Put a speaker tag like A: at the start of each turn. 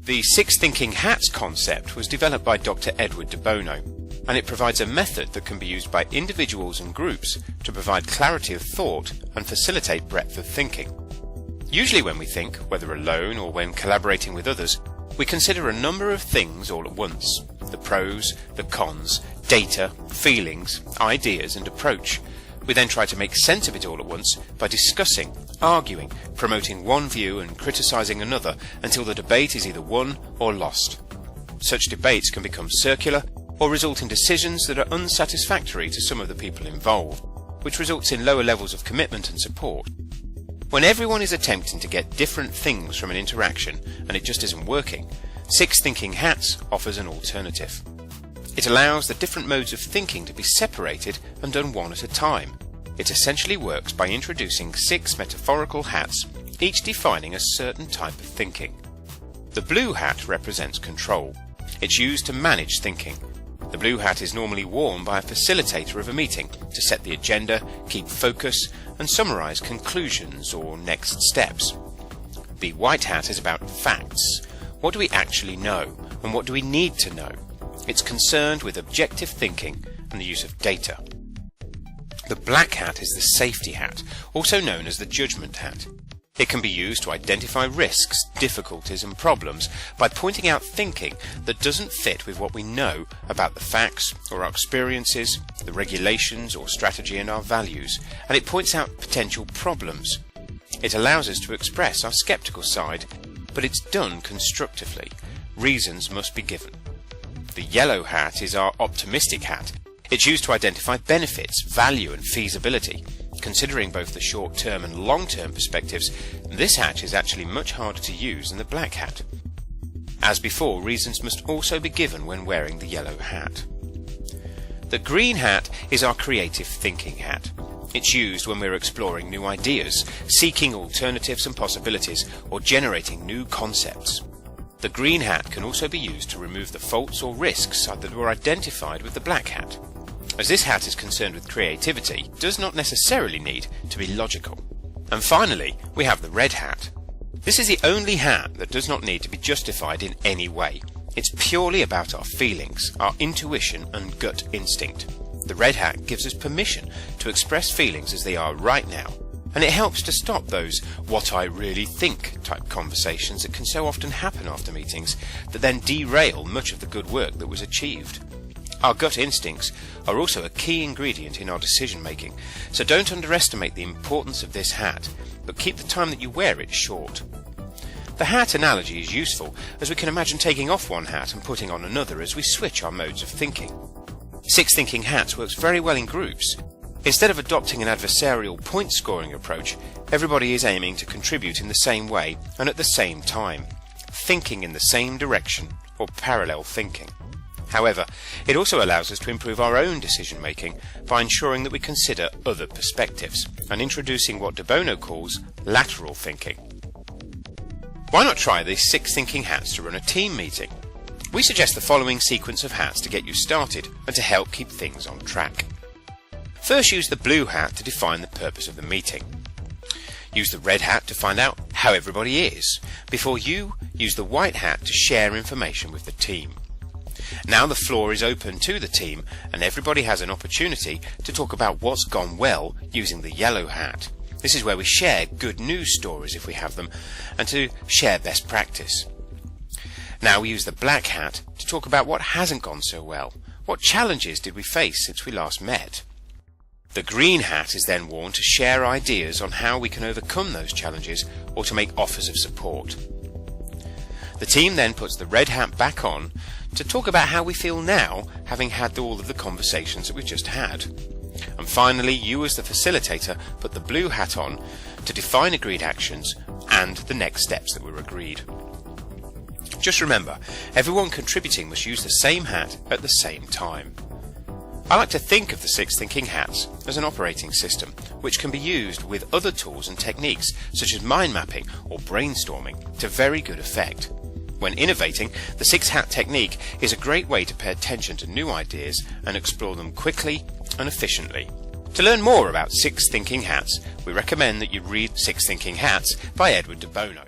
A: The Six Thinking Hats concept was developed by Dr. Edward de Bono, and it provides a method that can be used by individuals and groups to provide clarity of thought and facilitate breadth of thinking. Usually when we think, whether alone or when collaborating with others, we consider a number of things all at once: the pros, the cons, data, feelings, ideas and approach. We then try to make sense of it all at once by discussing, arguing, promoting one view and criticizing another until the debate is either won or lost. Such debates can become circular or result in decisions that are unsatisfactory to some of the people involved, which results in lower levels of commitment and support. When everyone is attempting to get different things from an interaction and it just isn't working, Six Thinking Hats offers an alternative. It allows the different modes of thinking to be separated and done one at a time. It essentially works by introducing 6 metaphorical hats, each defining a certain type of thinking. The blue hat represents control. It's used to manage thinking. The blue hat is normally worn by a facilitator of a meeting to set the agenda, keep focus, and summarize conclusions or next steps. The white hat is about facts. What do we actually know, and what do we need to know? It's concerned with objective thinking and the use of data. The black hat is the safety hat, also known as the judgment hat. It can be used to identify risks, difficulties and problems by pointing out thinking that doesn't fit with what we know about the facts or our experiences, the regulations or strategy and our values, and it points out potential problems. It allows us to express our skeptical side, but it's done constructively. Reasons must be given. The yellow hat is our optimistic hat. It's used to identify benefits, value and feasibility. Considering both the short-term and long-term perspectives, this hat is actually much harder to use than the black hat. As before, reasons must also be given when wearing the yellow hat. The green hat is our creative thinking hat. It's used when we're exploring new ideas, seeking alternatives and possibilities, or generating new concepts. The green hat can also be used to remove the faults or risks that were identified with the black hat. As this hat is concerned with creativity, it does not necessarily need to be logical. And finally, we have the red hat. This is the only hat that does not need to be justified in any way. It's purely about our feelings, our intuition and gut instinct. The red hat gives us permission to express feelings as they are right now, and it helps to stop those "what I really think" type conversations that can so often happen after meetings that then derail much of the good work that was achieved. Our gut instincts are also a key ingredient in our decision making, so don't underestimate the importance of this hat, but keep the time that you wear it short. The hat analogy is useful as we can imagine taking off one hat and putting on another as we switch our modes of thinking. Six Thinking Hats works very well in groups. Instead of adopting an adversarial point scoring approach, everybody is aiming to contribute in the same way and at the same time, thinking in the same direction or parallel thinking. However, it also allows us to improve our own decision making by ensuring that we consider other perspectives and introducing what de Bono calls lateral thinking. Why not try these 6 thinking hats to run a team meeting? We suggest the following sequence of hats to get you started and to help keep things on track. First, use the blue hat to define the purpose of the meeting. Use the red hat to find out how everybody is. Before you, use the white hat to share information with the team. Now the floor is open to the team and everybody has an opportunity to talk about what's gone well using the yellow hat. This is where we share good news stories if we have them and to share best practice. Now we use the black hat to talk about what hasn't gone so well. What challenges did we face since we last met? The green hat is then worn to share ideas on how we can overcome those challenges or to make offers of support. The team then puts the red hat back on to talk about how we feel now, having had all of the conversations that we've just had. And finally, you as the facilitator put the blue hat on to define agreed actions and the next steps that were agreed. Just remember, everyone contributing must use the same hat at the same time. I like to think of the 6 thinking hats as an operating system, which can be used with other tools and techniques such as mind mapping or brainstorming to very good effect. When innovating, the 6 hat technique is a great way to pay attention to new ideas and explore them quickly and efficiently. To learn more about 6 thinking hats, we recommend that you read 6 Thinking Hats by Edward de Bono.